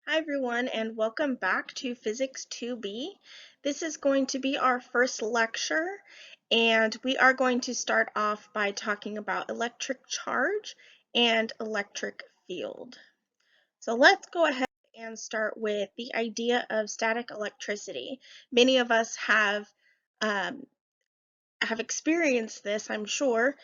Hi everyone, and welcome back to Physics 2B. This is going to be our first lecture, and we are going to start off by talking about electric charge and electric field. So let's go ahead and start with the idea of static electricity. Many of us um, have experienced this, I'm sure.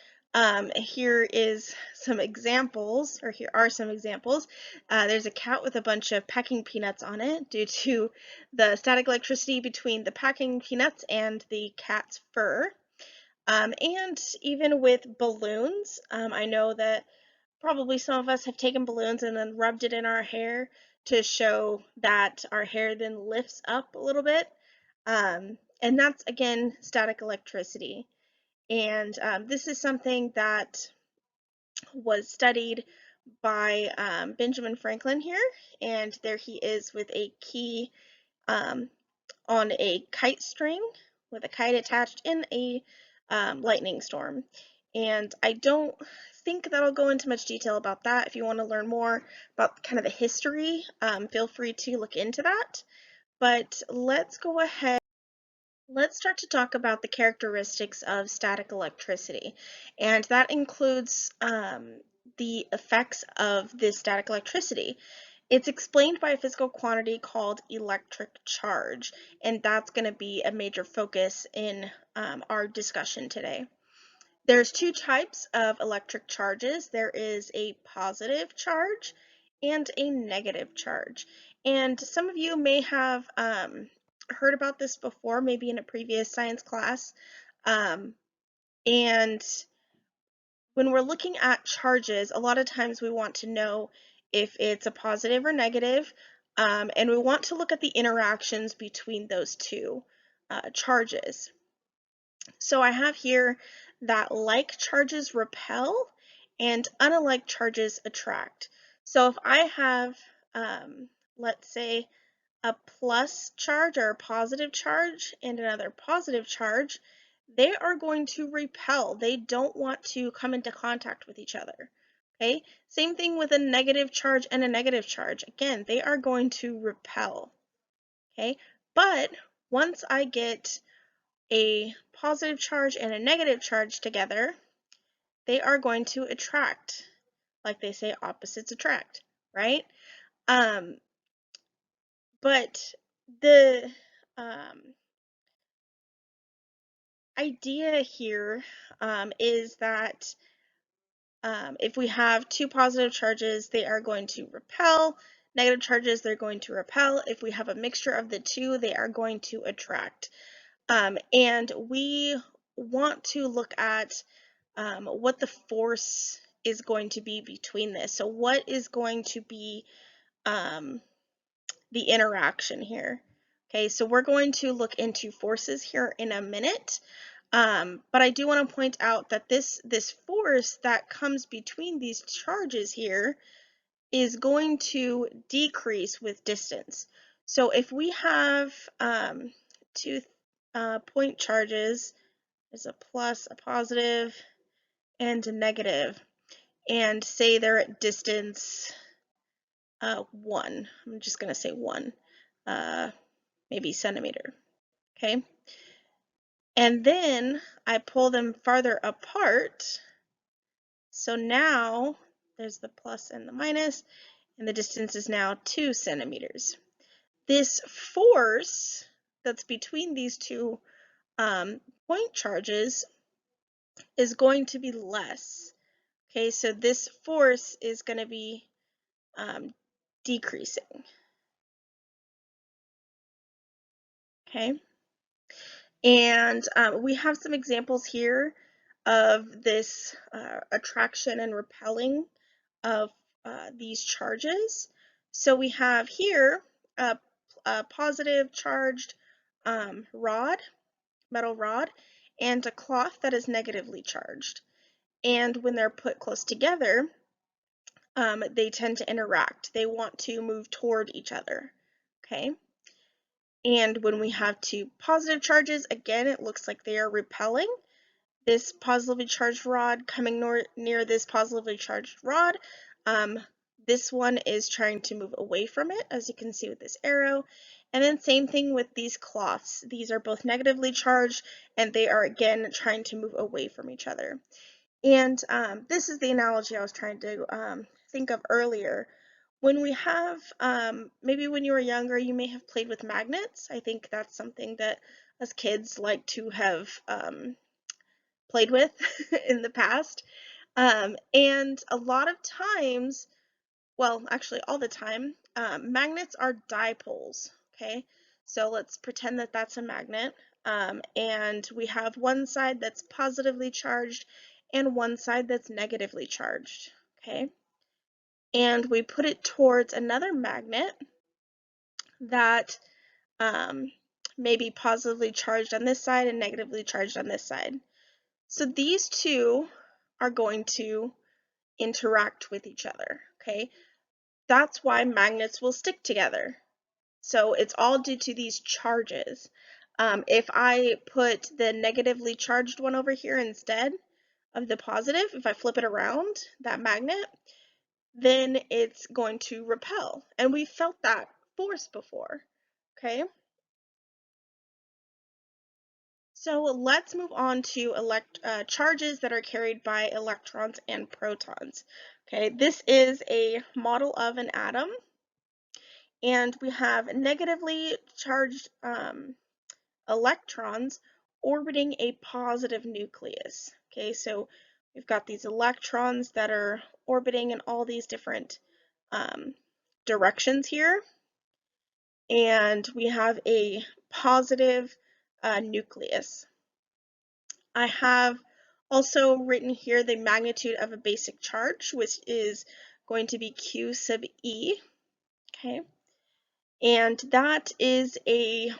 Here is some examples, or here are some examples. There's a cat with a bunch of packing peanuts on it due to the static electricity between the packing peanuts and the cat's fur. And even with balloons, I know that probably some of us have taken balloons and then rubbed it in our hair to show that our hair then lifts up a little bit. And that's, again, static electricity. And this is something that was studied by Benjamin Franklin here, and there he is with a key um, on a kite string with a kite attached in a lightning storm. And I don't think that I'll go into much detail about that. If you want to learn more about kind of the history, feel free to look into that. But let's go ahead. Let's start to talk about the characteristics of static electricity, and that includes the effects of this static electricity. It's explained by a physical quantity called electric charge, and that's going to be a major focus in our discussion today. There's two types of electric charges. There is a positive charge and a negative charge. And some of you may have heard about this before, maybe in a previous science class. And when we're looking at charges, a lot of times we want to know if it's a positive or negative, and we want to look at the interactions between those two charges. So I have here that like charges repel and unlike charges attract. So if I have, let's say, a plus charge or a positive charge and another positive charge, they are going to repel. They don't want to come into contact with each other. Okay, same thing with a negative charge and a negative charge. Again, they are going to repel. Okay, but once I get a positive charge and a negative charge together, they are going to attract. Like they say, opposites attract, right? But the idea here is that if we have two positive charges, they are going to repel. Negative charges, they're going to repel. If we have a mixture of the two, they are going to attract. And we want to look at what the force is going to be between this. So what is going to be the interaction here? Okay, so we're going to look into forces here in a minute. But I do want to point out that this force that comes between these charges here is going to decrease with distance. So if we have two point charges, there's a plus, a positive, and a negative, and say they're at distance 1. I'm just going to say 1, maybe centimeter. Okay. And then I pull them farther apart. So now there's the plus and the minus, and the distance is now 2 centimeters. This force that's between these two point charges is going to be less. Okay, so this force is going to be decreasing. Okay, and we have some examples here of this attraction and repelling of these charges. So we have here a positive charged rod, metal rod, and a cloth that is negatively charged. And when they're put close together, they tend to interact. They want to move toward each other. Okay. And when we have two positive charges, again, it looks like they are repelling. This positively charged rod coming near this positively charged rod, This one is trying to move away from it, as you can see with this arrow. And then same thing with these cloths. These are both negatively charged, and they are again trying to move away from each other. And this is the analogy I was trying to think of earlier. When we have, maybe when you were younger, you may have played with magnets. I think that's something that us kids like to have played with in the past. And a lot of times, well, actually all the time, magnets are dipoles, okay? So let's pretend that that's a magnet, and we have one side that's positively charged and one side that's negatively charged, okay? And we put it towards another magnet that may be positively charged on this side and negatively charged on this side. So these two are going to interact with each other, okay? That's why magnets will stick together. So it's all due to these charges. If I put the negatively charged one over here instead of the positive, if I flip it around, that magnet, then it's going to repel. And we felt that force before, okay? So let's move on to charges that are carried by electrons and protons. Okay, this is a model of an atom, and we have negatively charged electrons orbiting a positive nucleus. Okay, so we've got these electrons that are orbiting in all these different directions here, and we have a positive nucleus. I have also written here the magnitude of a basic charge, which is going to be Q sub E, okay? And that is a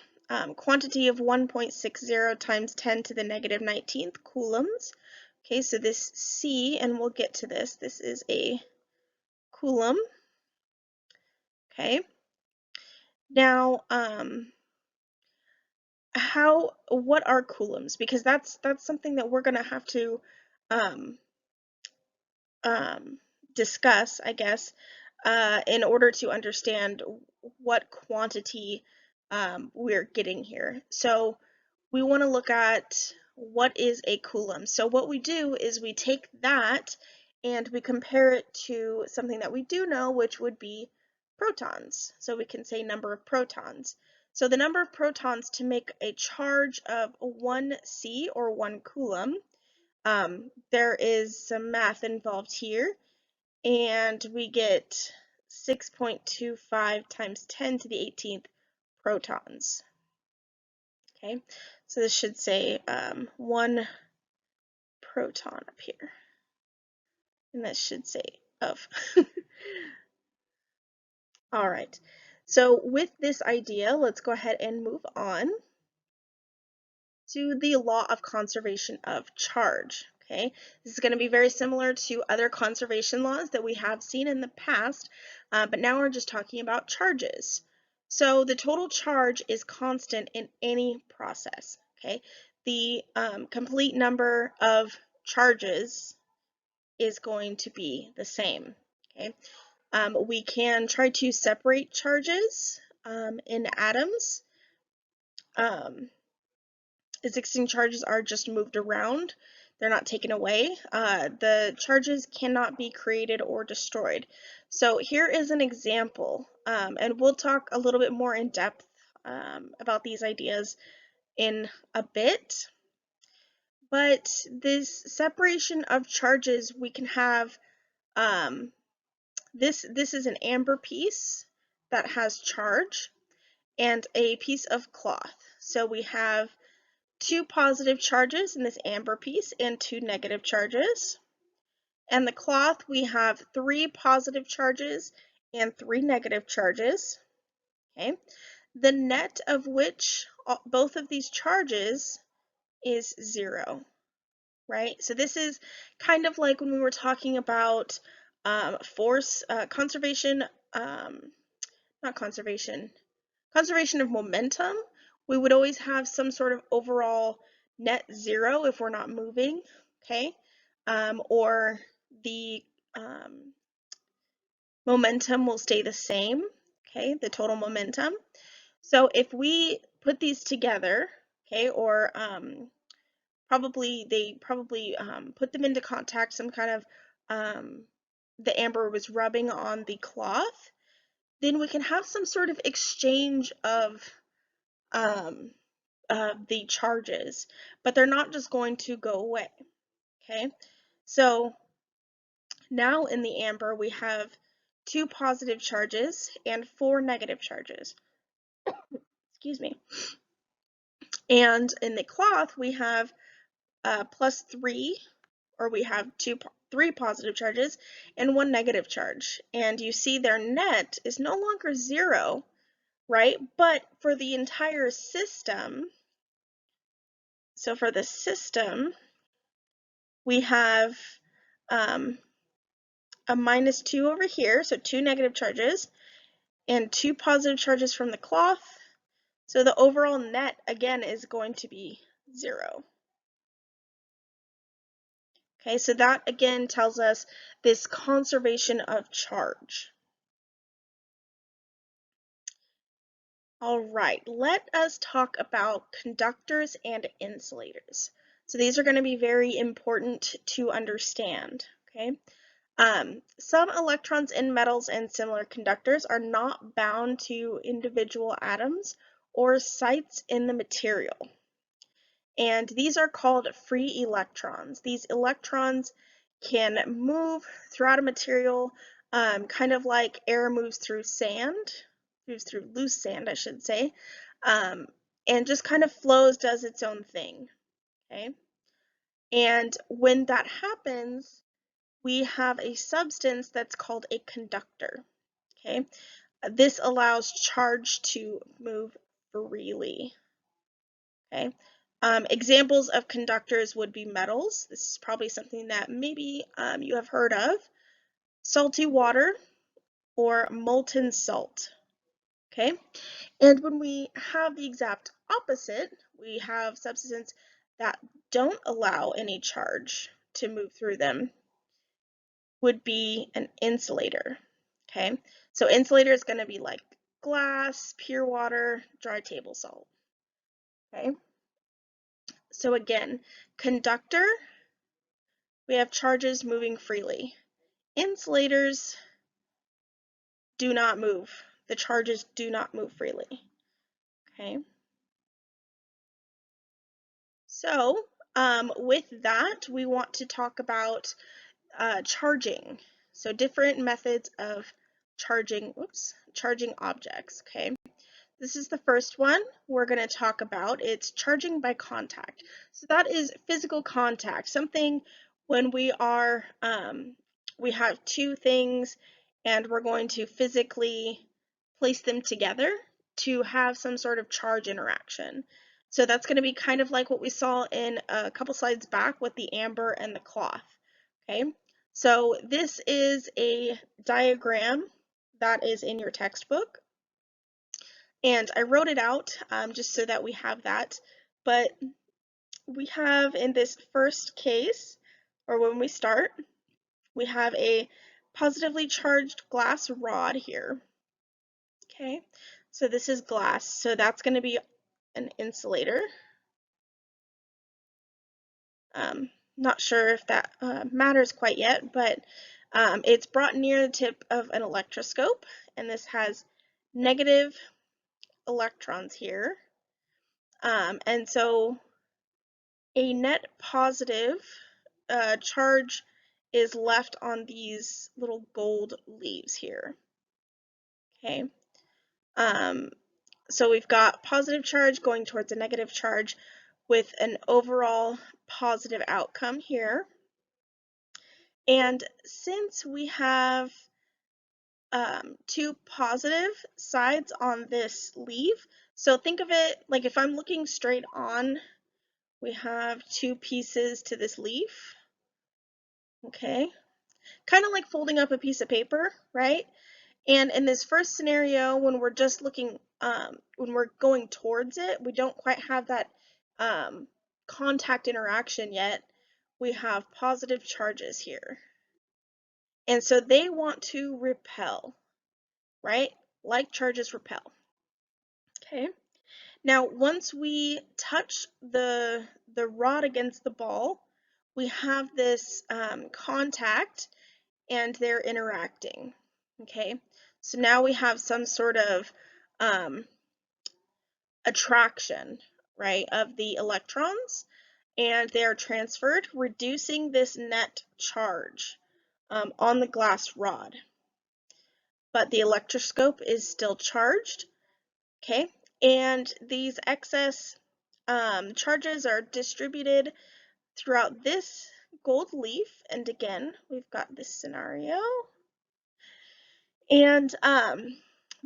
quantity of 1.60 times 10 to the negative 19th coulombs. Okay, so this C, and we'll get to this, this is a coulomb, okay? Now, what are coulombs? Because that's something that we're going to have to um, um, discuss, I guess, in order to understand what quantity we're getting here. So we want to look at what is a coulomb. So what we do is we take that and we compare it to something that we do know, which would be protons. So we can say number of protons. So the number of protons to make a charge of 1C or 1 coulomb, there is some math involved here, and we get 6.25 times 10 to the 18th protons. Okay, so this should say 1 proton up here, and this should say of. All right, so with this idea, let's go ahead and move on to the law of conservation of charge. Okay, this is going to be very similar to other conservation laws that we have seen in the past, but now we're just talking about charges. So the total charge is constant in any process. Okay, the complete number of charges is going to be the same. Okay, we can try to separate charges in atoms. Existing charges are just moved around. They're not taken away. The charges cannot be created or destroyed. So here is an example, and we'll talk a little bit more in depth about these ideas in a bit. But this separation of charges, we can have this is an amber piece that has charge and a piece of cloth. So we have 2 positive charges in this amber piece and 2 negative charges. And the cloth, we have 3 positive charges and 3 negative charges. Okay, the net of which both of these charges is 0, right? So this is kind of like when we were talking about force conservation, not conservation, conservation of momentum. We would always have some sort of overall net 0 if we're not moving, okay? Or the momentum will stay the same, okay, the total momentum. So if we put these together, okay, or they probably put them into contact, some kind of the amber was rubbing on the cloth, then we can have some sort of exchange of the charges, but they're not just going to go away, okay? So now in the amber we have 2 positive charges and 4 negative charges. Excuse me. And in the cloth we have +3, or we have 3 positive charges and 1 negative charge. And you see their net is no longer 0, right? But for the entire system, so for the system, we have a -2 over here, so 2 negative charges, and 2 positive charges from the cloth. So the overall net, again, is going to be 0. Okay, so that again tells us this conservation of charge. All right, let us talk about conductors and insulators. So these are going to be very important to understand, okay? Some electrons in metals and similar conductors are not bound to individual atoms or sites in the material. And these are called free electrons. These electrons can move throughout a material, kind of like air moves through loose sand, I should say, and just kind of flows, does its own thing, okay? And when that happens, we have a substance that's called a conductor, okay? This allows charge to move freely, okay? Examples of conductors would be metals. This is probably something that maybe you have heard of. Salty water or molten salt, okay? And when we have the exact opposite, we have substances that don't allow any charge to move through them, would be an insulator, okay? So insulator is going to be like glass, pure water, dry table salt, okay? So again, conductor, we have charges moving freely. Insulators do not move. The charges do not move freely, okay? So with that, we want to talk about charging. So different methods of charging objects, okay? This is the first one we're going to talk about. It's charging by contact. So that is physical contact, something when we have two things and we're going to physically place them together to have some sort of charge interaction. So that's going to be kind of like what we saw in a couple slides back with the amber and the cloth. Okay, so this is a diagram that is in your textbook. And I wrote it out just so that we have that. But we have in this first case, or when we start, we have a positively charged glass rod here. Okay, so this is glass, so that's going to be an insulator. Not sure if that matters quite yet, but it's brought near the tip of an electroscope, and this has negative electrons here. And so a net positive charge is left on these little gold leaves here. Okay, so we've got positive charge going towards a negative charge with an overall positive outcome here. And since we have two positive sides on this leaf, so think of it like if I'm looking straight on, we have two pieces to this leaf. Okay, kind of like folding up a piece of paper, right? And in this first scenario, when we're just looking, when we're going towards it, we don't quite have that contact interaction yet. We have positive charges here. And so they want to repel, right? Like charges repel. Okay. Now, once we touch the rod against the ball, we have this contact and they're interacting. Okay. So now we have some sort of attraction, right, of the electrons, and they are transferred, reducing this net charge on the glass rod. But the electroscope is still charged, okay? And these excess charges are distributed throughout this gold leaf. And again, we've got this scenario. And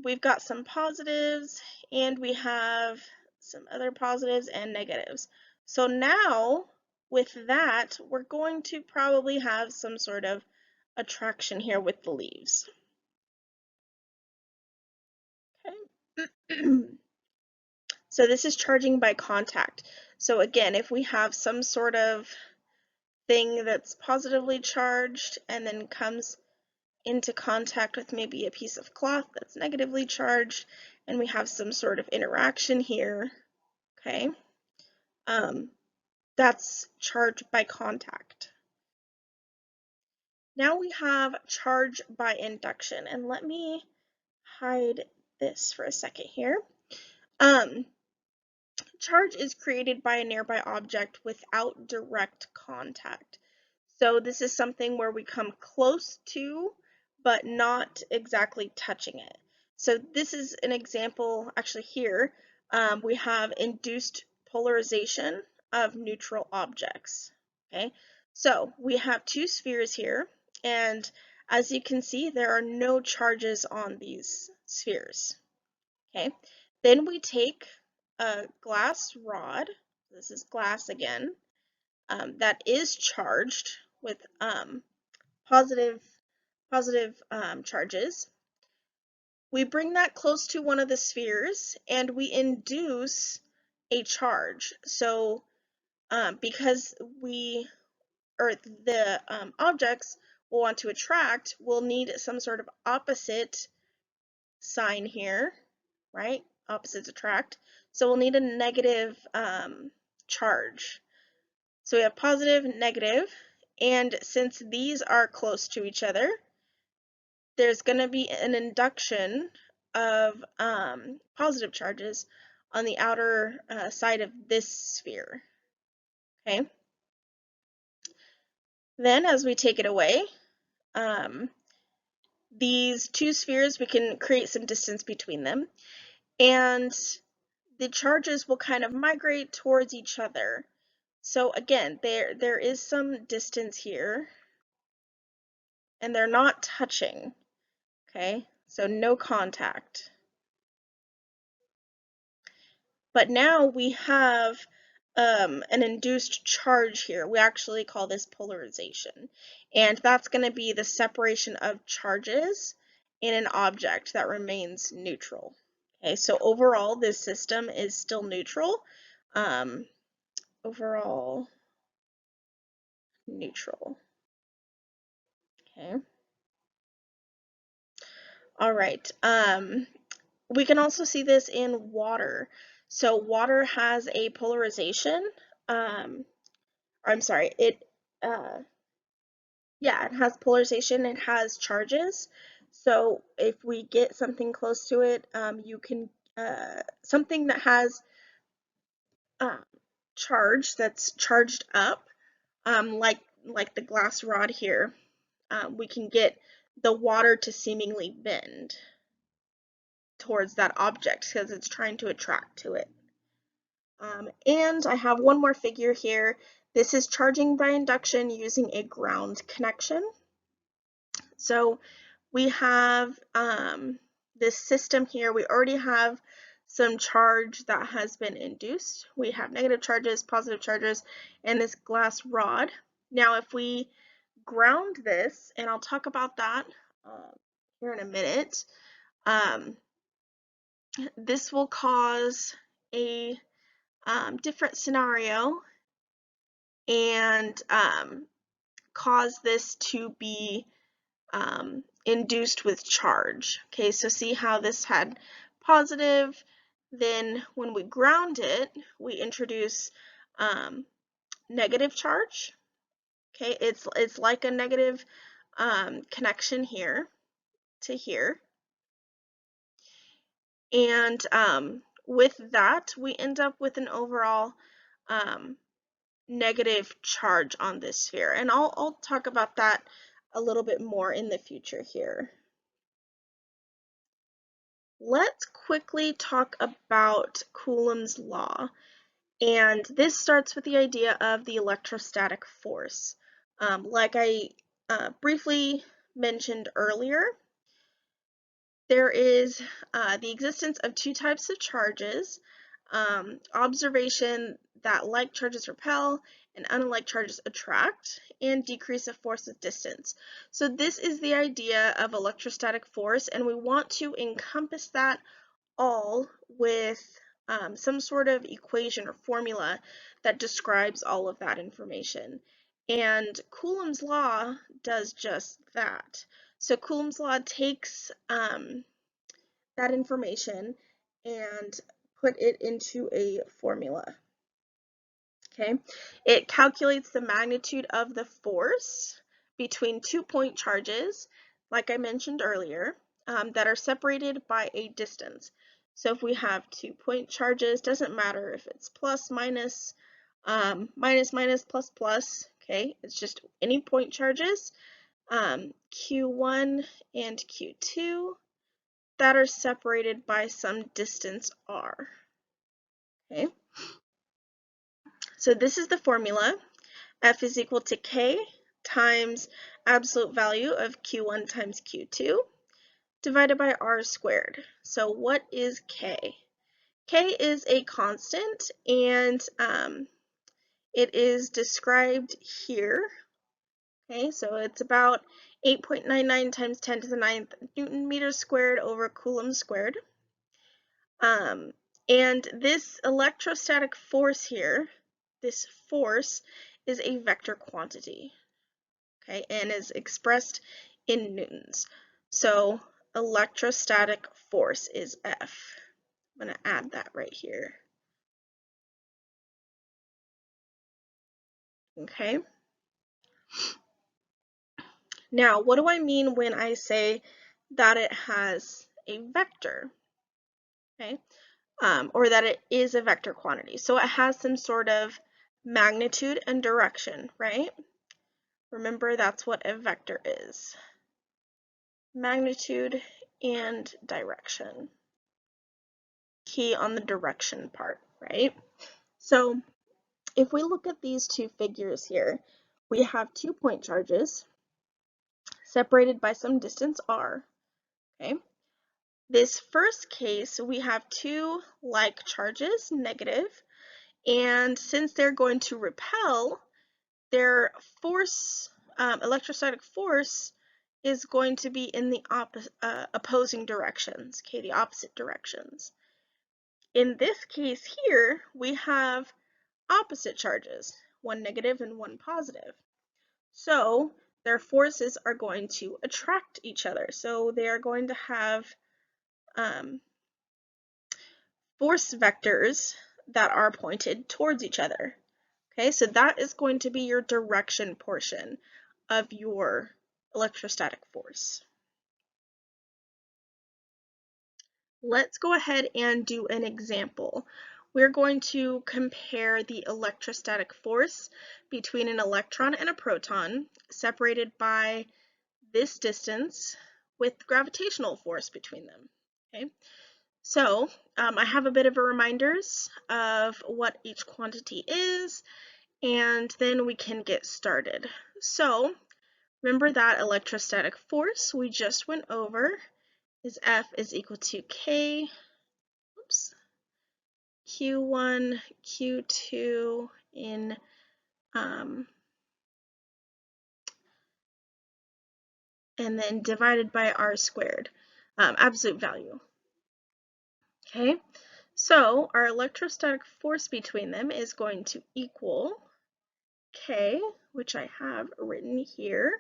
we've got some positives and we have some other positives and negatives. So now with that, we're going to probably have some sort of attraction here with the leaves. Okay. So this is charging by contact. So again, if we have some sort of thing that's positively charged and then comes into contact with maybe a piece of cloth that's negatively charged, and we have some sort of interaction here, okay, that's charge by contact. Now we have charge by induction, and let me hide this for a second here. Charge is created by a nearby object without direct contact. So this is something where we come close to, but not exactly touching it. So this is an example, actually here, we have induced polarization of neutral objects, okay? So we have two spheres here, and as you can see, there are no charges on these spheres, okay? Then we take a glass rod, this is glass again, that is charged with positive charges. We bring that close to one of the spheres and we induce a charge. So because the objects will want to attract, we'll need some sort of opposite sign here, right? Opposites attract. So we'll need a negative charge. So we have positive, negative, and since these are close to each other, there's going to be an induction of positive charges on the outer side of this sphere. Okay. Then as we take it away, these two spheres, we can create some distance between them, and the charges will kind of migrate towards each other. So again, there is some distance here, and they're not touching, okay? So no contact. But now we have an induced charge here. We actually call this polarization. And that's going to be the separation of charges in an object that remains neutral. Okay, so overall, this system is still neutral. Overall, neutral. Okay. All right. We can also see this in water. So water has a polarization. I'm sorry, it has polarization, it has charges. So if we get something close to it, you can something that has charge, that's charged up, like the glass rod here, we can get the water to seemingly bend towards that object because it's trying to attract to it. And I have one more figure here. This is charging by induction using a ground connection. So we have this system here. We already have some charge that has been induced. We have negative charges, positive charges, and this glass rod. Now if we ground this, and I'll talk about that here in a minute, this will cause a different scenario and cause this to be induced with charge. Okay, so see how this had positive, then when we ground it, we introduce negative charge. Okay, it's like a negative connection here to here. And with that, we end up with an overall negative charge on this sphere. And I'll talk about that a little bit more in the future here. Let's quickly talk about Coulomb's law. And this starts with the idea of the electrostatic force. Like I briefly mentioned earlier, there is the existence of two types of charges, observation that like charges repel and unlike charges attract, and decrease of force with distance. So this is the idea of electrostatic force, and we want to encompass that all with some sort of equation or formula that describes all of that information. And Coulomb's law does just that. So Coulomb's law takes that information and put it into a formula. Okay, it calculates the magnitude of the force between 2-point charges, like I mentioned earlier, that are separated by a distance. So if we have 2-point charges, doesn't matter if it's plus, minus, minus, minus, plus, plus, okay, it's just any point charges, Q1 and Q2, that are separated by some distance r. Okay, so this is the formula. F is equal to K times absolute value of Q1 times Q2 divided by R squared. So what is K? K is a constant, and it is described here. Okay, so it's about 8.99 times 10 to the 9th Newton meters squared over Coulomb squared. And this electrostatic force here, this force, is a vector quantity, okay, and is expressed in newtons. So electrostatic force is F. I'm going to add that right here. Okay. Now, what do I mean when I say that it has a vector? Okay. Or that it is a vector quantity. So it has some sort of magnitude and direction, right? Remember, that's what a vector is. Magnitude and direction. Key on the direction part, right? So if we look at these two figures here, we have 2-point charges separated by some distance r, okay? This first case, we have two like charges, negative, and since they're going to repel, their force, electrostatic force, is going to be in the opposing directions, okay, the opposite directions. In this case here, we have opposite charges, one negative and one positive. So their forces are going to attract each other. So they are going to have force vectors that are pointed towards each other. Okay, so that is going to be your direction portion of your electrostatic force. Let's go ahead and do an example. We're going to compare the electrostatic force between an electron and a proton separated by this distance with gravitational force between them. Okay, so I have a bit of a reminders of what each quantity is, and then we can get started. So remember that electrostatic force we just went over is F is equal to K, oops, Q1, Q2 in and then divided by R squared, absolute value. Okay, so our electrostatic force between them is going to equal K, which I have written here,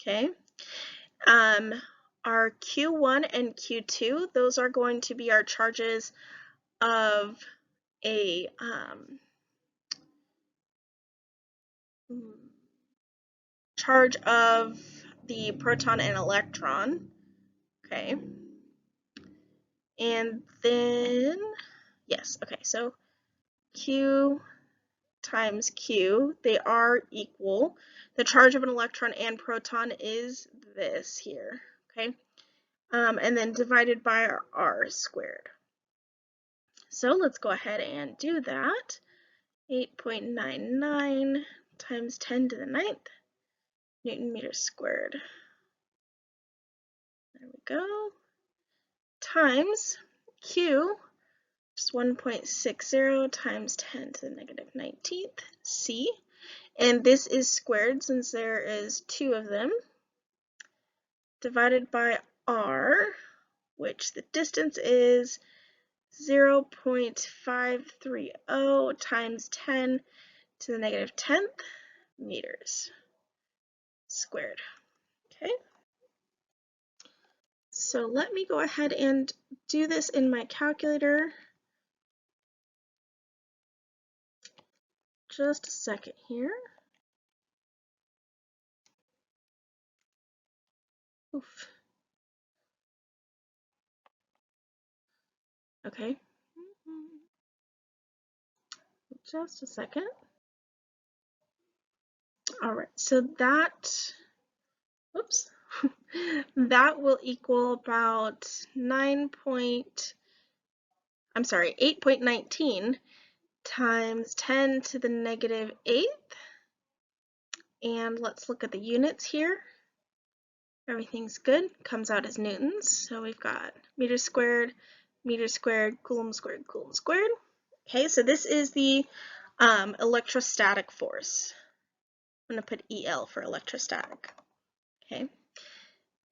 Okay. Our Q1 and Q2, those are going to be our charges of a charge of the proton and electron. Okay. And then, yes, okay, so Q times Q, they are equal. The charge of an electron and proton is this here, okay? And then divided by our R squared. So let's go ahead and do that. 8.99 times 10 to the 9th Newton meters squared. There we go. Times Q, just 1.60 times 10 to the negative 19th C. And this is squared since there is 2 of them, divided by R, which the distance is 0.530 times 10 to the negative 10th meters squared. Okay. So let me go ahead and do this in my calculator. Just a second here. Oof. Okay. Just a second. All right, so that, oops, that will equal about 8.19 times 10 to the negative 8th. And let's look at the units here. Everything's good, comes out as newtons. So we've got meters squared, coulomb squared, coulomb squared. Okay, so this is the electrostatic force. I'm going to put EL for electrostatic. Okay.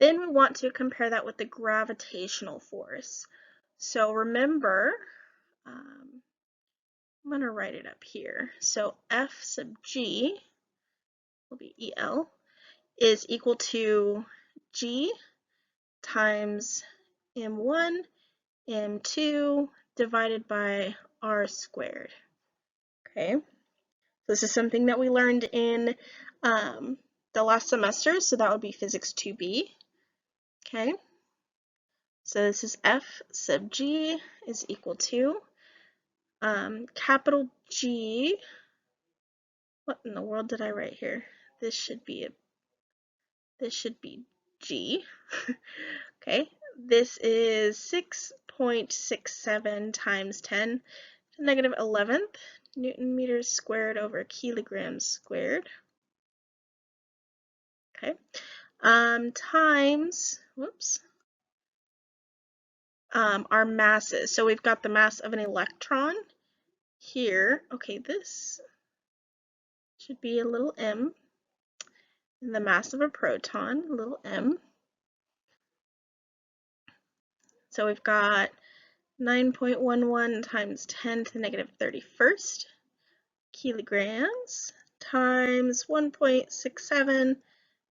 Then we want to compare that with the gravitational force. So remember, I'm going to write it up here. So F sub G will be EL is equal to G times M1, M2 divided by R squared. Okay, this is something that we learned in the last semester, so that would be Physics 2B. Okay, so this is F sub G is equal to capital G. What in the world did I write here? This should be G. Okay, this is 6.67 times 10 to the negative 11th Newton meters squared over kilograms squared. Okay, times, whoops, our masses. So we've got the mass of an electron here. Okay, this should be a little m. And the mass of a proton, a little m. So we've got 9.11 times 10 to the negative 31st kilograms times 1.67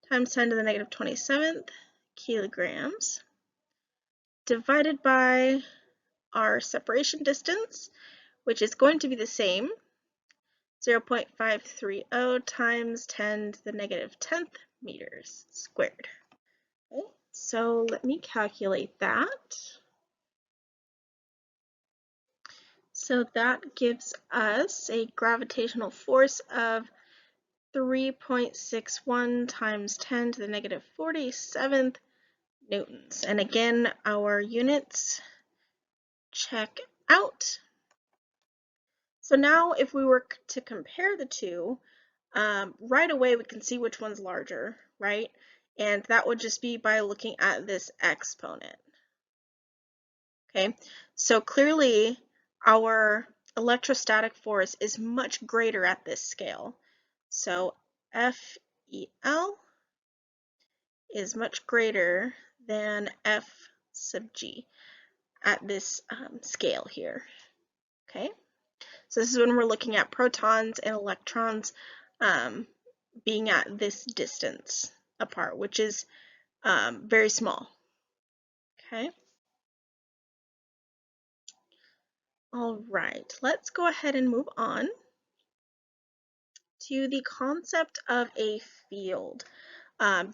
times 10 to the negative 27th kilograms divided by our separation distance, which is going to be the same, 0.530 times 10 to the negative 10th meters squared. Okay, so let me calculate that. So that gives us a gravitational force of 3.61 times 10 to the negative 47th newtons. And again, our units check out. So now if we were to compare the two, right away we can see which one's larger, right? And that would just be by looking at this exponent. Okay, so clearly our electrostatic force is much greater at this scale. So FEL is much greater than F sub G at this scale here. Okay, so this is when we're looking at protons and electrons being at this distance. apart, which is very small. Okay. All right, let's go ahead and move on to the concept of a field.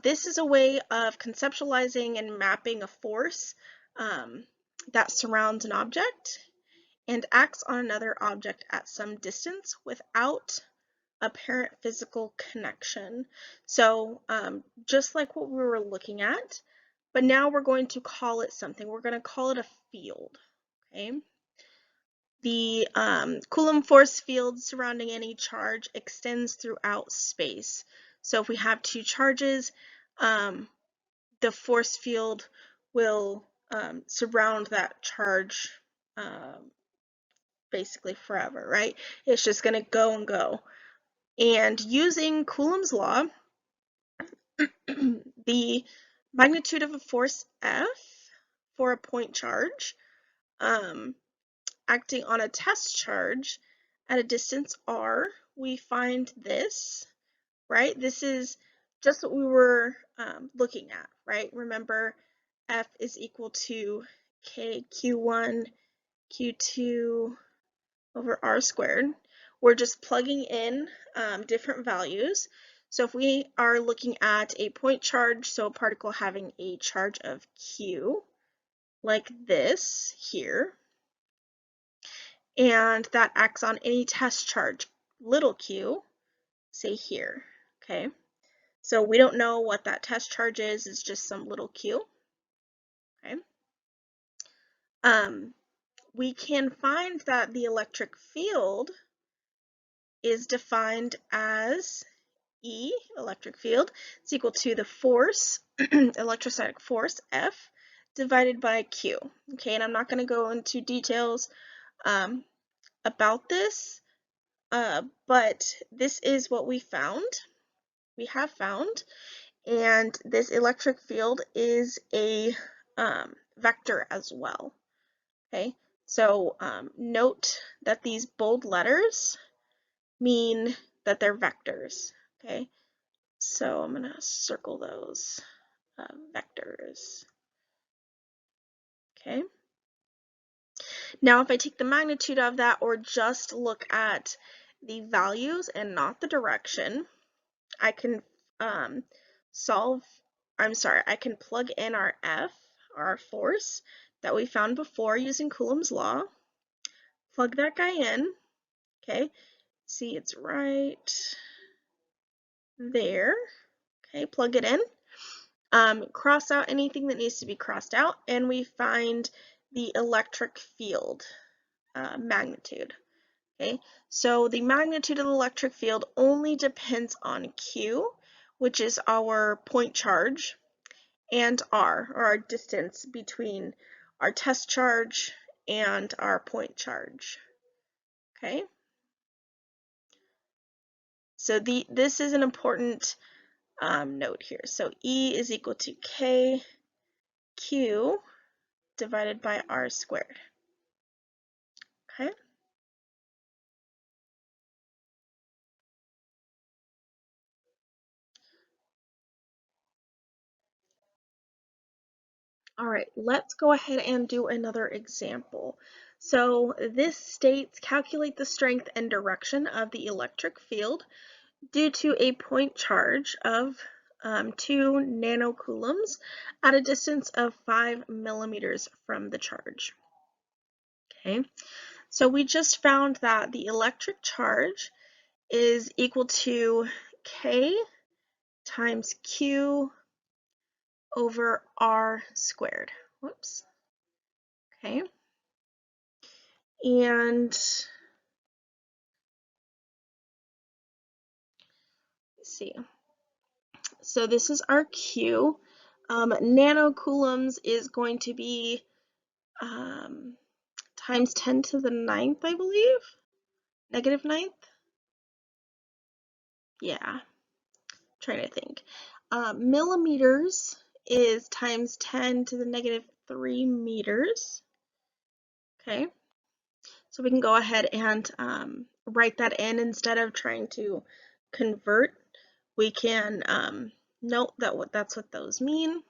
This is a way of conceptualizing and mapping a force that surrounds an object and acts on another object at some distance without apparent physical connection. So just like what we were looking at, but now we're going to call it something. We're going to call it a field. Okay. The Coulomb force field surrounding any charge extends throughout space. So if we have two charges, the force field will surround that charge basically forever, right? It's just going to go and go. And using Coulomb's law, the magnitude of a force F for a point charge acting on a test charge at a distance r, we find this, right? This is just what we were looking at, right? Remember, F is equal to K Q1 Q2 over r squared. We're just plugging in different values. So if we are looking at a point charge, so a particle having a charge of Q, like this here, and that acts on any test charge, little q, say here, okay? So we don't know what that test charge is, it's just some little q, okay? We can find that the electric field is defined as E, electric field, is equal to the force, electrostatic force, F, divided by Q, okay? And I'm not going to go into details about this, but this is what we have found, and this electric field is a vector as well, okay? So note that these bold letters mean that they're vectors, okay? So I'm going to circle those vectors, okay? Now if I take the magnitude of that or just look at the values and not the direction, I can I can plug in our F, our force, that we found before using Coulomb's law, plug that guy in, okay, see it's right there, okay, plug it in, cross out anything that needs to be crossed out, and we find the electric field magnitude. Okay, so the magnitude of the electric field only depends on Q, which is our point charge, and R, or our distance between our test charge and our point charge. Okay, so this is an important note here. So E is equal to KQ divided by R squared. Okay. All right, let's go ahead and do another example. So this states calculate the strength and direction of the electric field due to a point charge of 2 nanocoulombs at a distance of 5 millimeters from the charge. Okay, so we just found that the electric charge is equal to K times Q over R squared. Whoops. Okay. And let's see. So this is our Q. Nanocoulombs is going to be times 10 to the 9th, I believe. Negative 9th? Yeah, trying to think. Millimeters is times 10 to the negative 3 meters. Okay, so we can go ahead and write that in instead of trying to convert. We can note that's what those mean.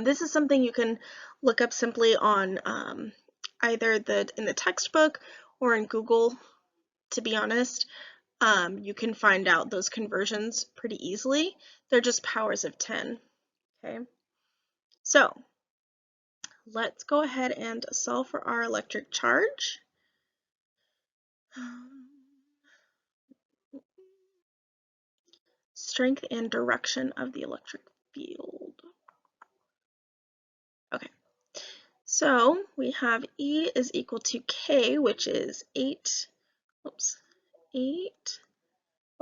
This is something you can look up simply on either in the textbook or in Google, to be honest. You can find out those conversions pretty easily. They're just powers of 10. Okay, so let's go ahead and solve for our electric charge. Strength and direction of the electric field. Okay, so we have E is equal to K, which is 8, what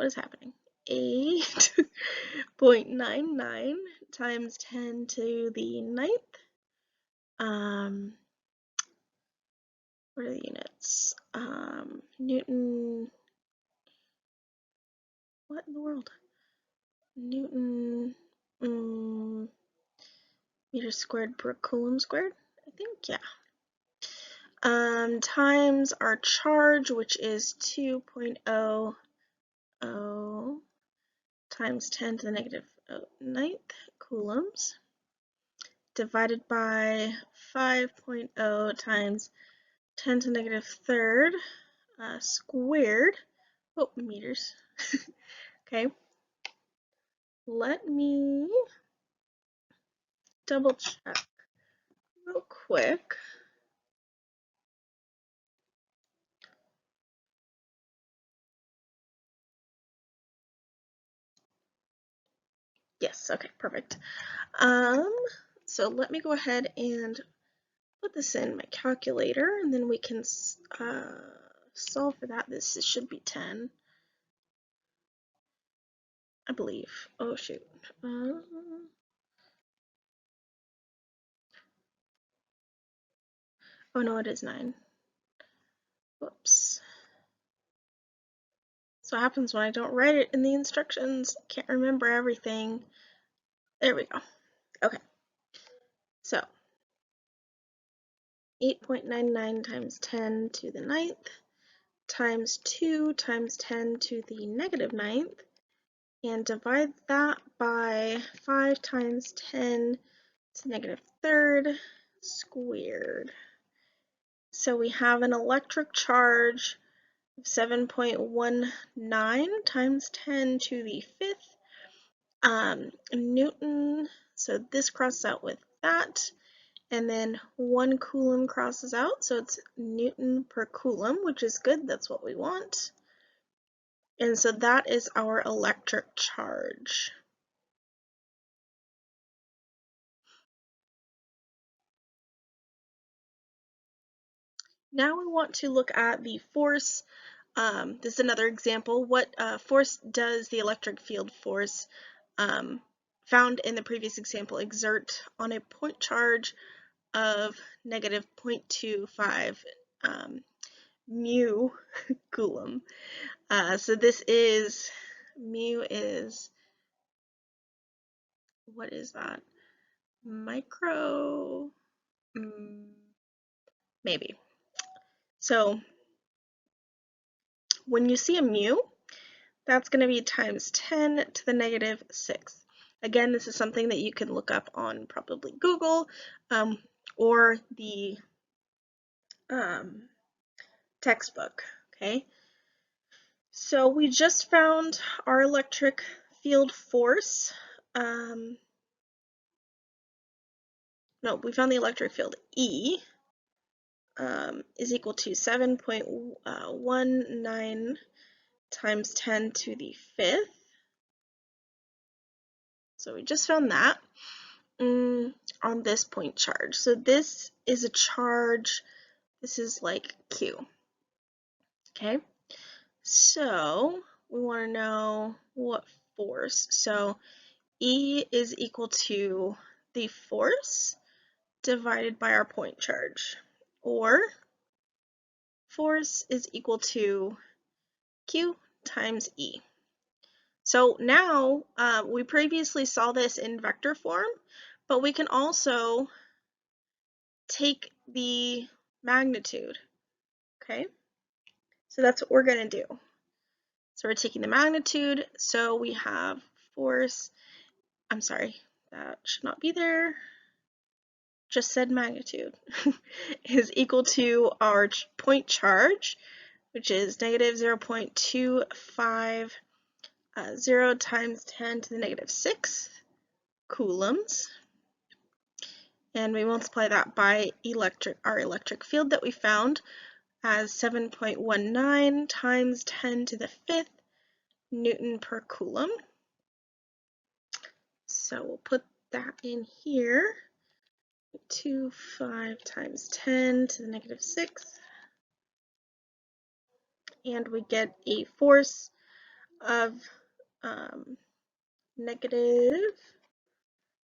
is happening? 8.99 times 10 to the 9th. What are the units? Newton, what in the world? Newton, meters squared per coulomb squared, I think, yeah. Times our charge, which is 2.00 times 10 to the negative 9th coulombs, divided by 5.0 times 10 to the negative 3rd squared, meters. Okay, let me double check real quick. Yes, okay, perfect. So let me go ahead and put this in my calculator, and then we can solve for that. This should be 10, I believe. Oh shoot. Oh no, it is 9. Whoops. So what happens when I don't write it in the instructions? Can't remember everything. There we go. Okay. So 8.99 times 10 to the 9th times 2 times 10 to the negative 9th, and divide that by 5 times 10 to the negative 3rd squared. So we have an electric charge of 7.19 times 10 to the 5th Newton. So this crosses out with that, and then 1 coulomb crosses out, so it's Newton per coulomb, which is good. That's what we want. And so that is our electric charge. Now we want to look at the force. This is another example. What force does the electric field force found in the previous example exert on a point charge of negative 0.25 mu coulomb? So this is, mu is, what is that? Micro, maybe. So when you see a mu, that's going to be times 10 to the negative 6th. Again, this is something that you can look up on probably Google or the textbook, okay? So we just found our electric field force. No, we found the electric field E is equal to 7.19 times 10 to the 5th. So we just found that on this point charge. So this is a charge, this is like Q. Okay, so we want to know what force. So E is equal to the force divided by our point charge, or force is equal to Q times E. So now we previously saw this in vector form, but we can also take the magnitude, okay? So that's what we're going to do. So we're taking the magnitude, so we have force I'm sorry, that should not be there, just said magnitude, is equal to our point charge, which is negative 0.250 times 10 to the negative 6 coulombs. And we multiply that by our electric field that we found as 7.19 times 10 to the 5th Newton per coulomb. So we'll put that in here. 25 times 10 to the negative 6. And we get a force of negative,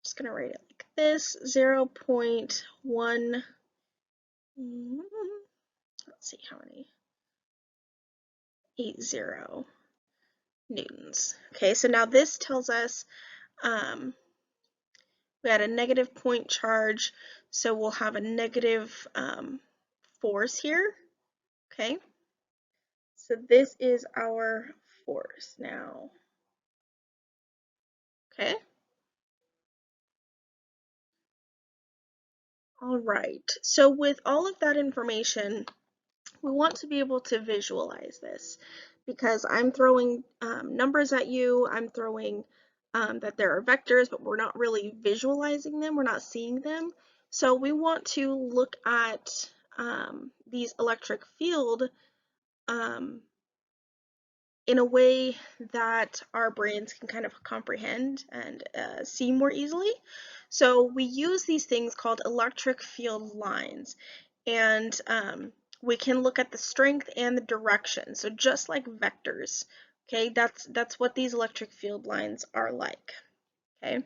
just going to write it like this, 0.1, let's see how many, 80 newtons. Okay, so now this tells us we had a negative point charge, so we'll have a negative force here. Okay, so this is our force now. Okay. All right, so with all of that information, we want to be able to visualize this because I'm throwing numbers at you, I'm throwing that there are vectors, but we're not really visualizing them, we're not seeing them. So we want to look at these electric field in a way that our brains can kind of comprehend and see more easily. So we use these things called electric field lines, and we can look at the strength and the direction. So just like vectors, okay, that's what these electric field lines are like. Okay,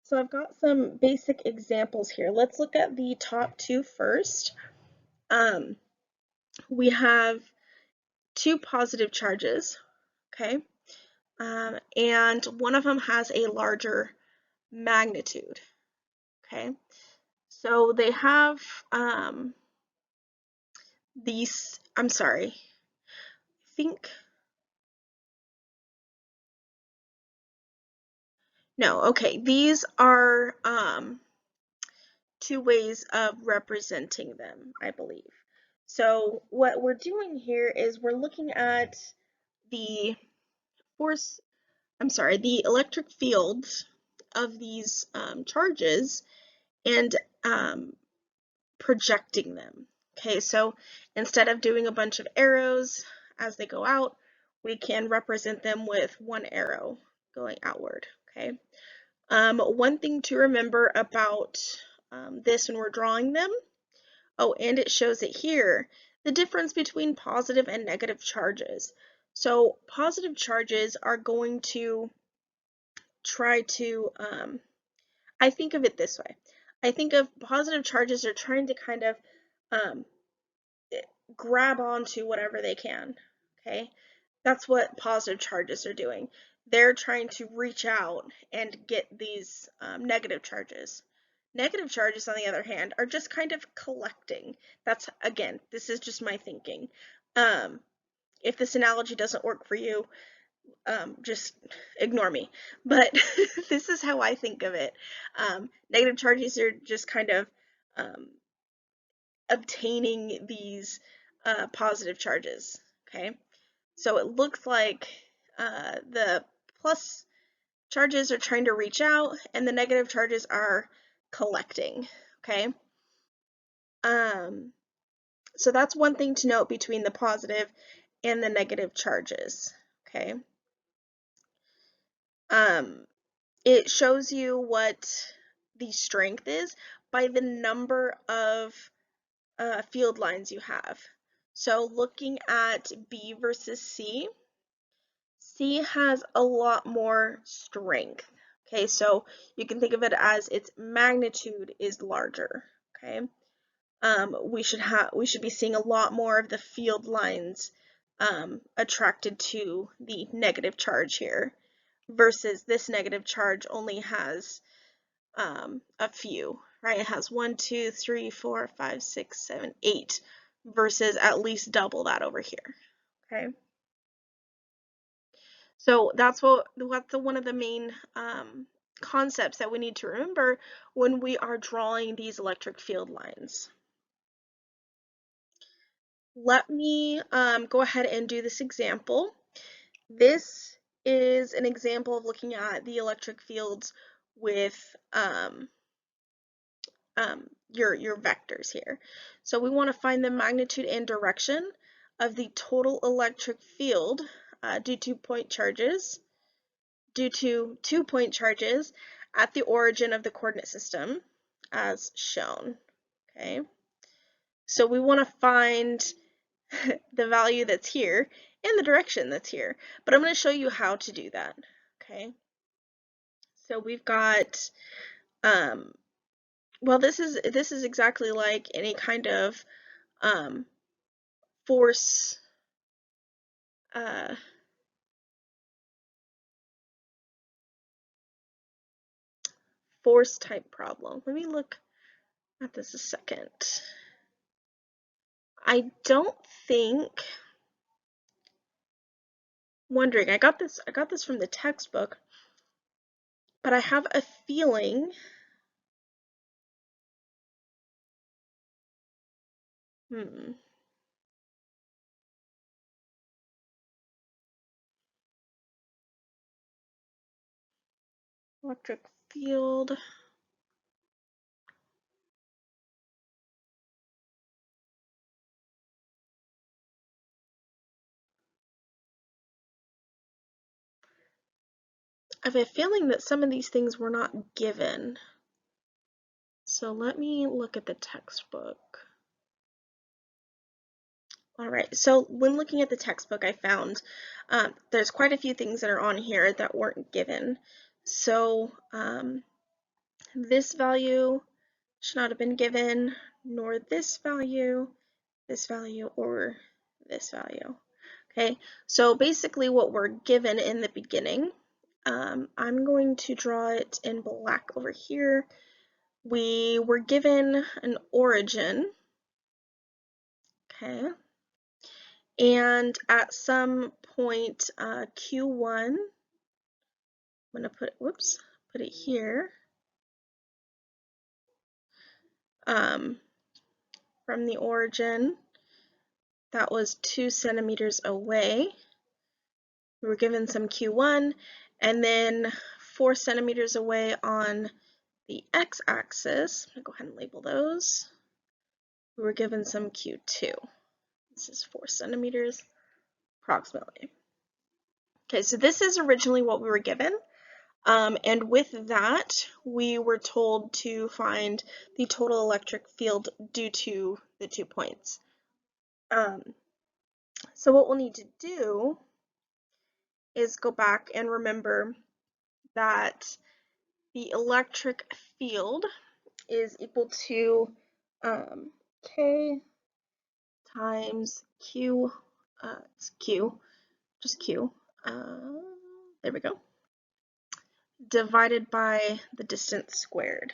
so I've got some basic examples here. Let's look at the top two first. We have two positive charges, okay, and one of them has a larger magnitude. Okay, so they have these, I'm sorry, I think, no, okay, these are two ways of representing them, I believe. So what we're doing here is we're looking at the force, I'm sorry, the electric fields of these charges and projecting them. Okay, so instead of doing a bunch of arrows as they go out, we can represent them with one arrow going outward. Okay, one thing to remember about this when we're drawing them, oh, and it shows it here, the difference between positive and negative charges. So positive charges are going to try to, I think of it this way. I think of positive charges are trying to kind of grab onto whatever they can, okay? That's what positive charges are doing. They're trying to reach out and get these negative charges. Negative charges, on the other hand, are just kind of collecting. That's, again, this is just my thinking. If this analogy doesn't work for you, just ignore me. But this is how I think of it. Negative charges are just kind of obtaining these positive charges, okay? So it looks like the plus charges are trying to reach out and the negative charges are collecting, okay? So that's one thing to note between the positive and the negative charges, okay? It shows you what the strength is by the number of field lines you have. So looking at B versus C, C has a lot more strength. Okay, so you can think of it as its magnitude is larger. Okay, we should be seeing a lot more of the field lines attracted to the negative charge here, versus this negative charge only has a few, right? It has 1, 2, 3, 4, 5, 6, 7, 8, versus at least double that over here. Okay. So that's one of the main concepts that we need to remember when we are drawing these electric field lines. Let me go ahead and do this example. This is an example of looking at the electric fields with your vectors here. So we want to find the magnitude and direction of the total electric field due to 2-point charges at the origin of the coordinate system as shown. Okay, so we want to find the value that's here and the direction that's here, but I'm going to show you how to do that. Okay, so we've got well, this is exactly like any kind of force force type problem. Let me look at this a second. I don't think, wondering, I got this from the textbook, but I have a feeling electric field. I have a feeling that some of these things were not given. So let me look at the textbook. All right, so when looking at the textbook, I found there's quite a few things that are on here that weren't given. So this value should not have been given, nor this value, or this value. Okay, so basically what we're given in the beginning, I'm going to draw it in black over here. We were given an origin, okay, and at some point Q1, I'm going to put it here, from the origin, that was 2 centimeters away. We were given some Q1, and then 4 centimeters away on the x-axis, I'm going to go ahead and label those, we were given some Q2. This is 4 centimeters approximately. Okay, so this is originally what we were given, and with that, we were told to find the total electric field due to the 2 points. So what we'll need to do is go back and remember that the electric field is equal to K times Q, it's Q, just Q, there we go, divided by the distance squared.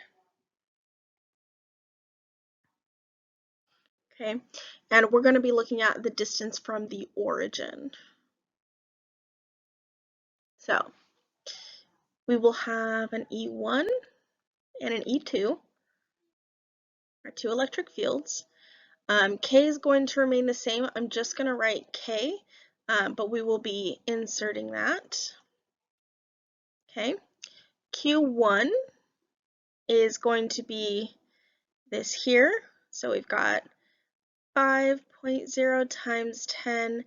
Okay, and we're going to be looking at the distance from the origin. So we will have an E1 and an E2, our 2 electric fields. K is going to remain the same. I'm just going to write K, but we will be inserting that. Okay, Q1 is going to be this here. So we've got 5.0 times 10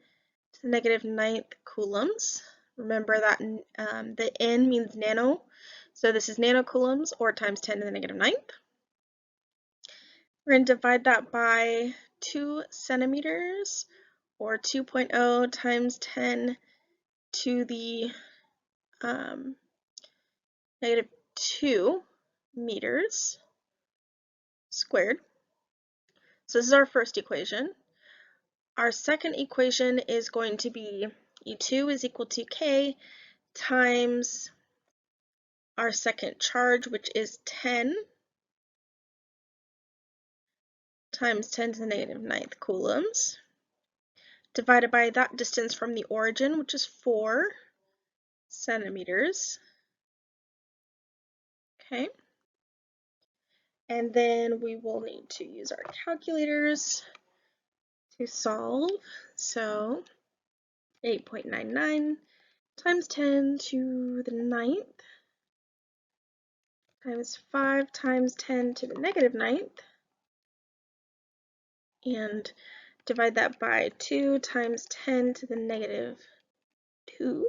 to the negative 9th coulombs. Remember that the N means nano, so this is nanocoulombs, or times 10 to the negative 9th. We're going to divide that by 2 centimeters, or 2.0 times 10 to the negative 2 meters squared. So this is our first equation. Our second equation is going to be E2 is equal to K times our second charge, which is 10 times 10 to the negative 9th coulombs, divided by that distance from the origin, which is 4 centimeters. Okay. And then we will need to use our calculators to solve. So 8.99 times 10 to the 9th times 5 times 10 to the negative 9th, and divide that by 2 times 10 to the negative 2.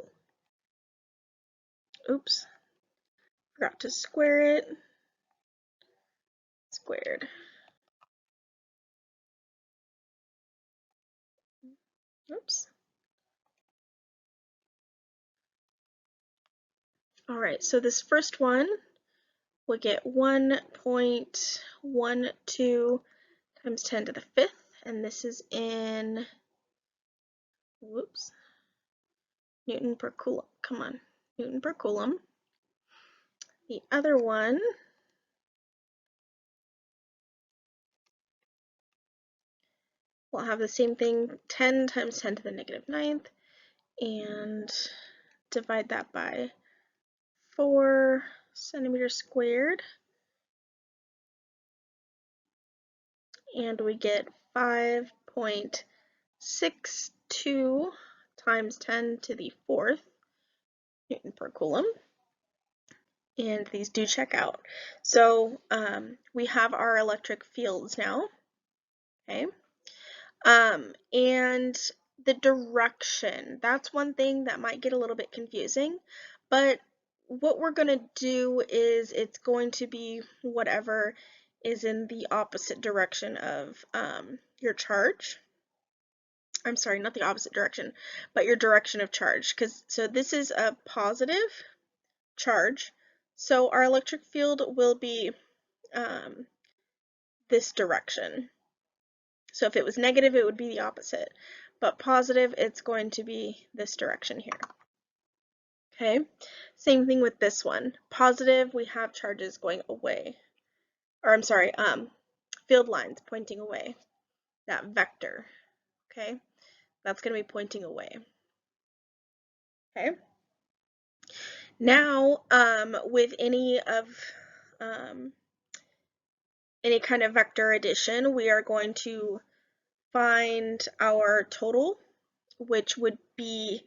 Oops, forgot to square it. Squared. Oops. All right, so this first one we'll get 1.12 times 10 to the 5th, and this is in, whoops, Newton per Coulomb. Come on, Newton per Coulomb. The other one will have the same thing, 10 times 10 to the negative 9th, and divide that by 4 centimeters squared, and we get 5.62 times 10 to the 4th Newton per Coulomb. And these do check out. So we have our electric fields now, okay? And the direction, that's one thing that might get a little bit confusing, but what we're going to do is it's going to be whatever is in the opposite direction of your charge. I'm sorry, not the opposite direction, but your direction of charge. So this is a positive charge, so our electric field will be this direction. So if it was negative, it would be the opposite, but positive, it's going to be this direction here. Okay, same thing with this one. Positive, we have charges going away, or I'm sorry, field lines pointing away, that vector, okay? That's going to be pointing away. Okay. Now, with any kind of vector addition, we are going to find our total, which would be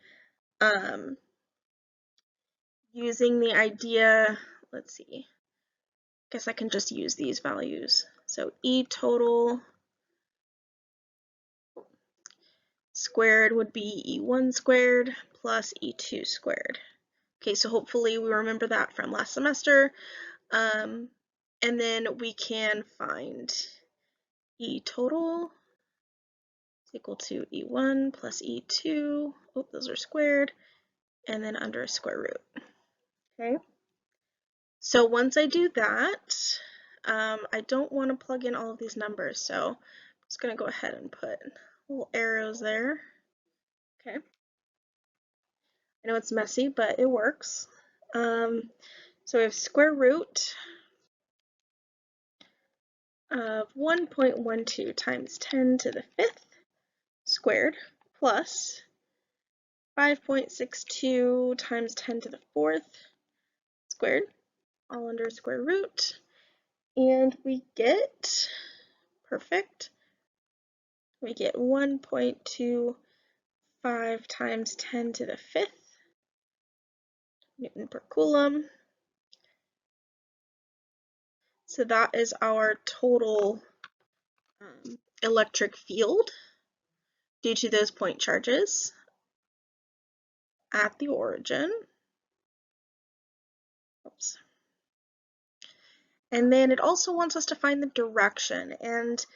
using the idea, let's see, I guess I can just use these values. So E total squared would be E1 squared plus E2 squared. Okay, so hopefully we remember that from last semester. And then we can find E total is equal to E1 plus E2. Oh, those are squared. And then under a square root. Okay. So once I do that, I don't want to plug in all of these numbers, so I'm just going to go ahead and put little arrows there. Okay. I know it's messy, but it works. So we have square root of 1.12 times 10 to the 5th squared plus 5.62 times 10 to the 4th squared, all under a square root, and we get, perfect, we get 1.25 times 10 to the 5th Newton per Coulomb. So that is our total electric field due to those point charges at the origin. Oops. And then it also wants us to find the direction, and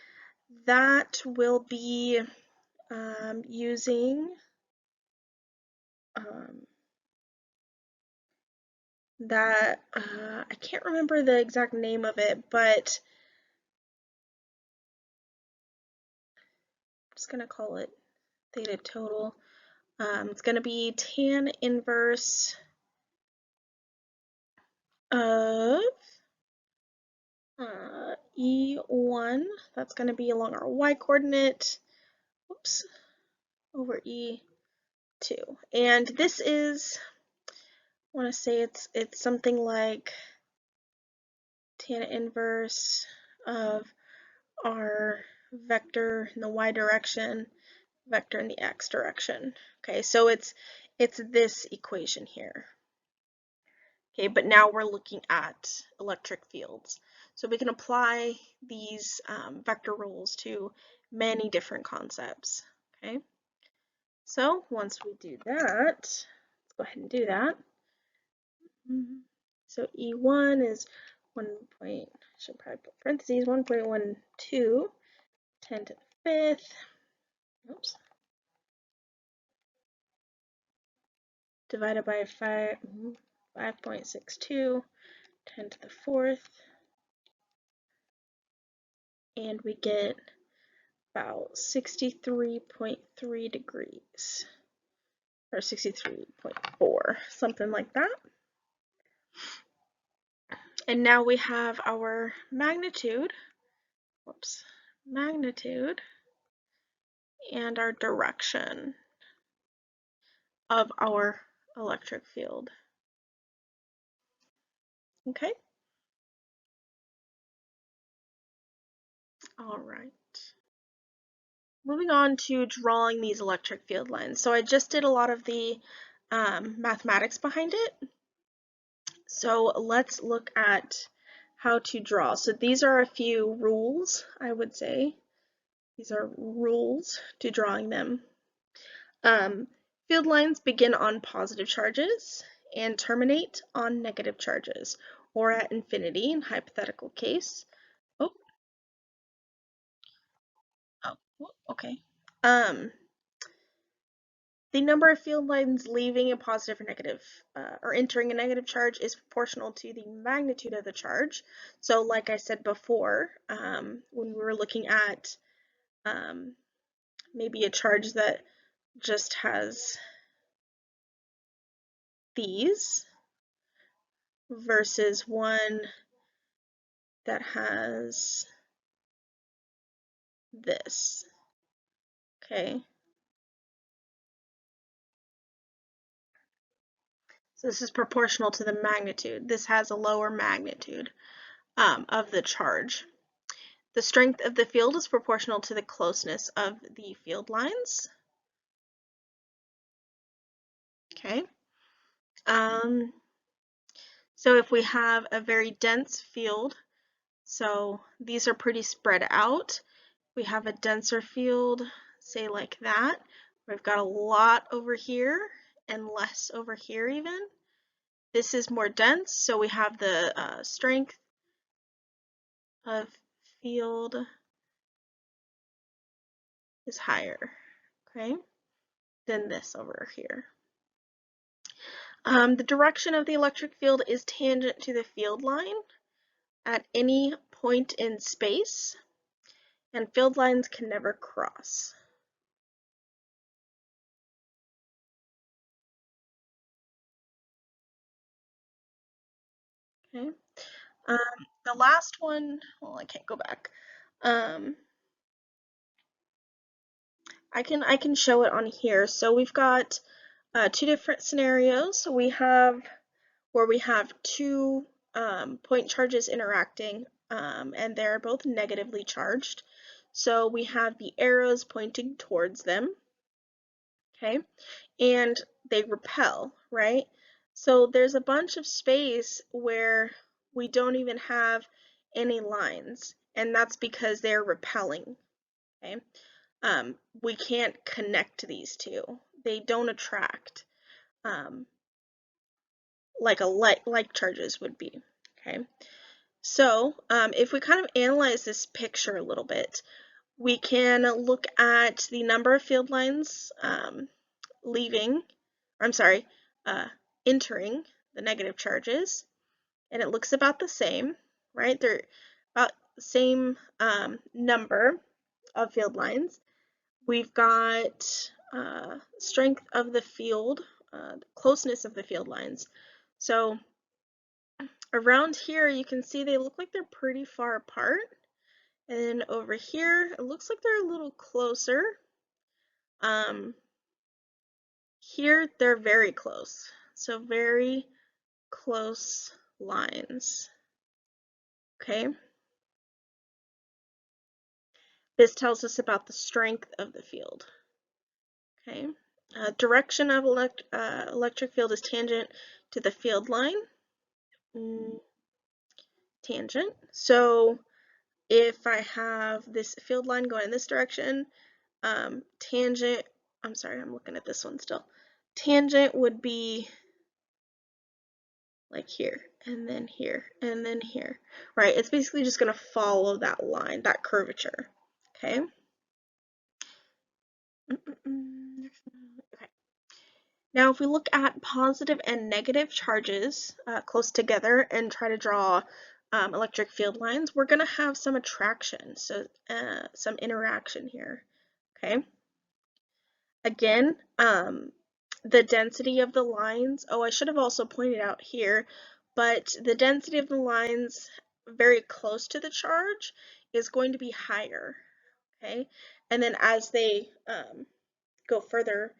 that will be using that, I can't remember the exact name of it, but I'm just going to call it theta total. It's going to be tan inverse of E1, that's going to be along our y coordinate, oops, over E2. And this is, I want to say it's something like tan inverse of our vector in the y direction, vector in the x direction. Okay, so it's this equation here. Okay, but now we're looking at electric fields. So we can apply these vector rules to many different concepts. Okay, so once we do that, let's go ahead and do that. So E1 is 1 point, should probably put parentheses, 1.12, 10 to the 5th, oops, divided by 5.62, 10 to the 4th, and we get about 63.3 degrees, or 63.4, something like that. And now we have our magnitude, magnitude, and our direction of our electric field. Okay? All right. Moving on to drawing these electric field lines. So I just did a lot of the mathematics behind it. So let's look at how to draw. So these are a few rules, I would say. These are rules to drawing them. Field lines begin on positive charges and terminate on negative charges, or at infinity in hypothetical case. Okay. The number of field lines leaving a positive or negative or entering a negative charge is proportional to the magnitude of the charge. So like I said before, when we were looking at maybe a charge that just has these versus one that has this, okay? So this is proportional to the magnitude. This has a lower magnitude of the charge. The strength of the field is proportional to the closeness of the field lines. Okay. So if we have a very dense field, so these are pretty spread out. We have a denser field, say like that. We've got a lot over here and less over here even. This is more dense, so we have the strength of field is higher, okay, than this over here. The direction of the electric field is tangent to the field line at any point in space, and field lines can never cross. Okay. The last one, well, I can't go back. I can show it on here. So we've got two different scenarios. So we have where we have two point charges interacting, and they're both negatively charged. So we have the arrows pointing towards them, okay, and they repel, right? So there's a bunch of space where we don't even have any lines, and that's because they're repelling, okay? We can't connect these two. They don't attract like charges would be, okay? So if we kind of analyze this picture a little bit, we can look at the number of field lines entering the negative charges, and it looks about the same, right? They're about the same number of field lines. We've got strength of the field, closeness of the field lines. So around here, you can see they look like they're pretty far apart. And then over here, it looks like they're a little closer. Here, they're very close. So very close lines. Okay. This tells us about the strength of the field. Okay. Direction of electric field is tangent to the field line. Tangent. So if I have this field line going in this direction, tangent, I'm sorry, I'm looking at this one still. Tangent would be like here, and then here, and then here, right? It's basically just going to follow that line, that curvature, okay? Okay. Now, if we look at positive and negative charges close together and try to draw electric field lines, we're going to have some attraction, so some interaction here, okay? Again, the density of the lines, oh, I should have also pointed out here, but the density of the lines very close to the charge is going to be higher, okay? And then as they go further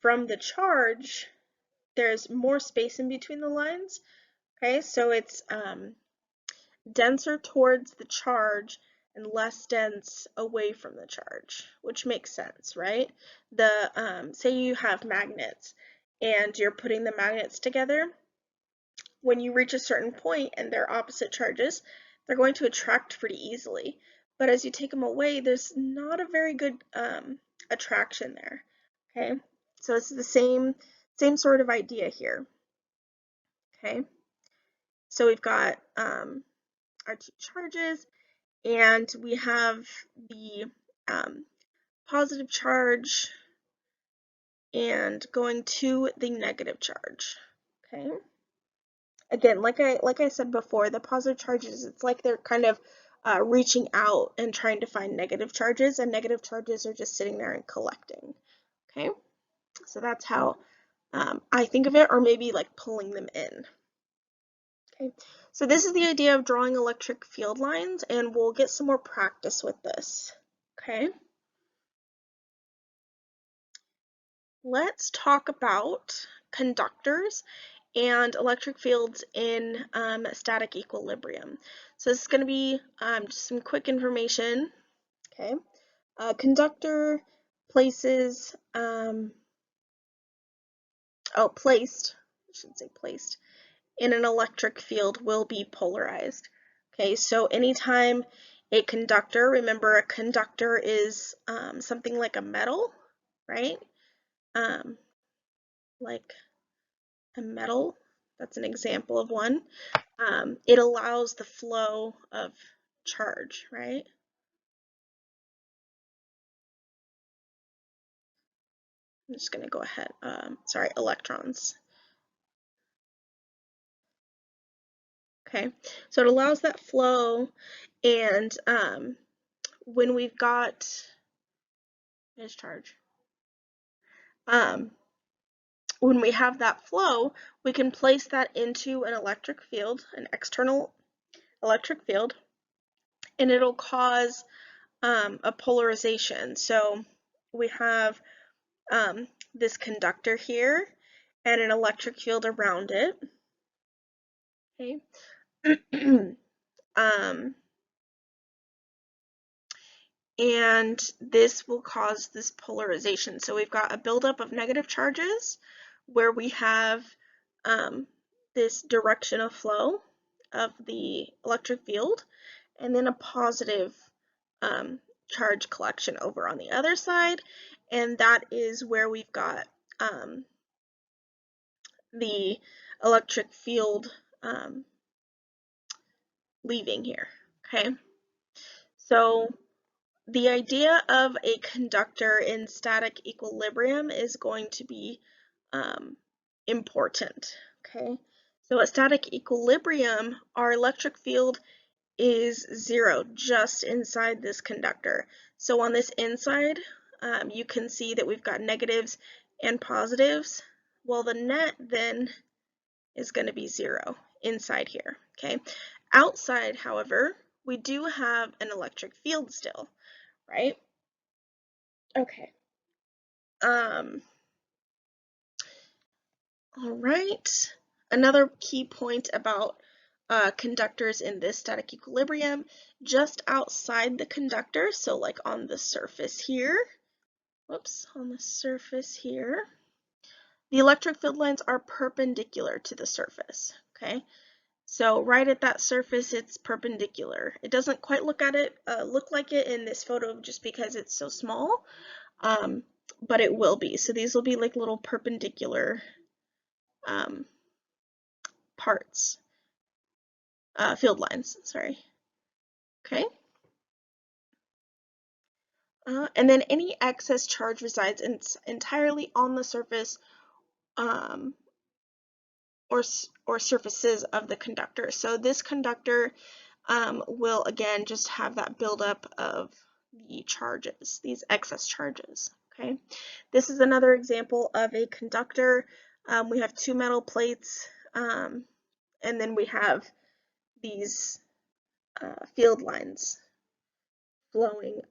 from the charge, there's more space in between the lines, okay? So it's denser towards the charge and less dense away from the charge, which makes sense, right? Say you have magnets and you're putting the magnets together. When you reach a certain point and they're opposite charges, they're going to attract pretty easily. But as you take them away, there's not a very good attraction there. Okay, so it's the same sort of idea here. Okay, so we've got our two charges, and we have the positive charge and going to the negative charge. Okay. Again, like I said before, the positive charges, it's like they're kind of reaching out and trying to find negative charges, and negative charges are just sitting there and collecting. Okay, so that's how I think of it, or maybe like pulling them in. Okay, so this is the idea of drawing electric field lines, and we'll get some more practice with this. Okay, let's talk about conductors and electric fields in static equilibrium. So this is going to be just some quick information. Okay, conductor placed, I should say placed, in an electric field will be polarized. Okay, so anytime a conductor, remember a conductor is something like a metal, right? Like a metal, that's an example of one. It allows the flow of charge, right? I'm just going to go ahead, sorry, electrons. Okay, so it allows that flow, and when we've got discharge, when we have that flow, we can place that into an electric field, an external electric field, and it'll cause a polarization. So we have this conductor here and an electric field around it. Okay. And this will cause this polarization. So we've got a buildup of negative charges where we have this direction of flow of the electric field, and then a positive charge collection over on the other side, and that is where we've got the electric field leaving here. Okay, so the idea of a conductor in static equilibrium is going to be important. Okay, so at static equilibrium, our electric field is 0 just inside this conductor. So on this inside, you can see that we've got negatives and positives. Well, the net then is going to be 0 inside here. Okay, outside, however, we do have an electric field still, right? Okay. All right. Another key point about conductors in this static equilibrium just outside the conductor, so like on the surface here. Whoops, on the surface here. The electric field lines are perpendicular to the surface, okay? So right at that surface, it's perpendicular. It doesn't quite look like it in this photo just because it's so small, but it will be. So these will be like little perpendicular parts, field lines, sorry. Okay. And then any excess charge resides entirely on the surface or surfaces of the conductor. So this conductor will again just have that buildup of the charges, these excess charges. Okay, this is another example of a conductor. We have two metal plates, and then we have these field lines flowing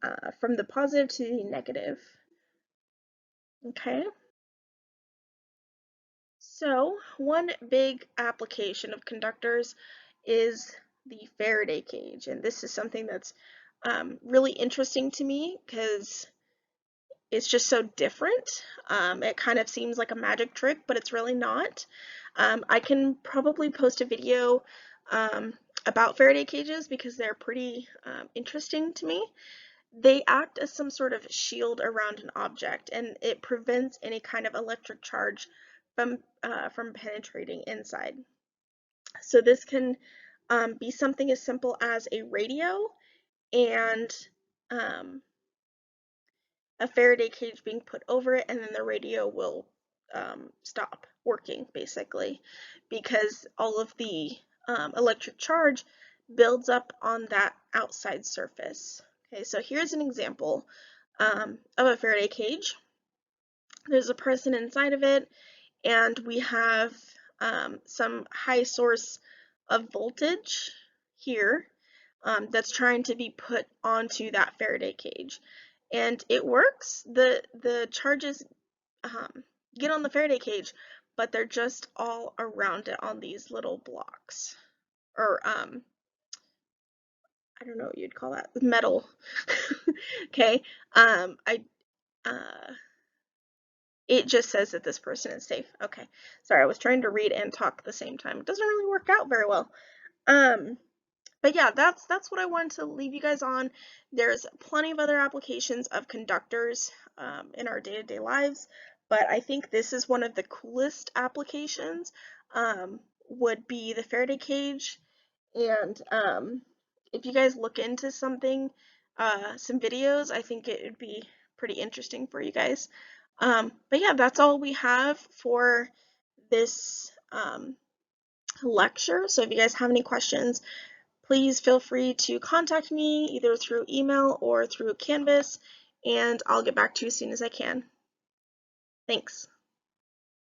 from the positive to the negative. Okay. So one big application of conductors is the Faraday cage, and this is something that's really interesting to me because it's just so different. It kind of seems like a magic trick, but it's really not. I can probably post a video about Faraday cages because they're pretty interesting to me. They act as some sort of shield around an object, and it prevents any kind of electric charge from penetrating inside. So this can be something as simple as a radio and a Faraday cage being put over it, and then the radio will stop working basically because all of the electric charge builds up on that outside surface. Okay, so here's an example of a Faraday cage. There's a person inside of it, and we have some high source of voltage here that's trying to be put onto that Faraday cage. And it works. The charges get on the Faraday cage, but they're just all around it on these little blocks. Or I don't know what you'd call that. Metal. Okay. It just says that this person is safe. Okay. Sorry, I was trying to read and talk at the same time. It doesn't really work out very well. But yeah, that's what I wanted to leave you guys on. There's plenty of other applications of conductors in our day-to-day lives, but I think this is one of the coolest applications, would be the Faraday cage. And if you guys look into some videos, I think it would be pretty interesting for you guys. But yeah, that's all we have for this lecture. So if you guys have any questions, please feel free to contact me either through email or through Canvas, and I'll get back to you as soon as I can. Thanks.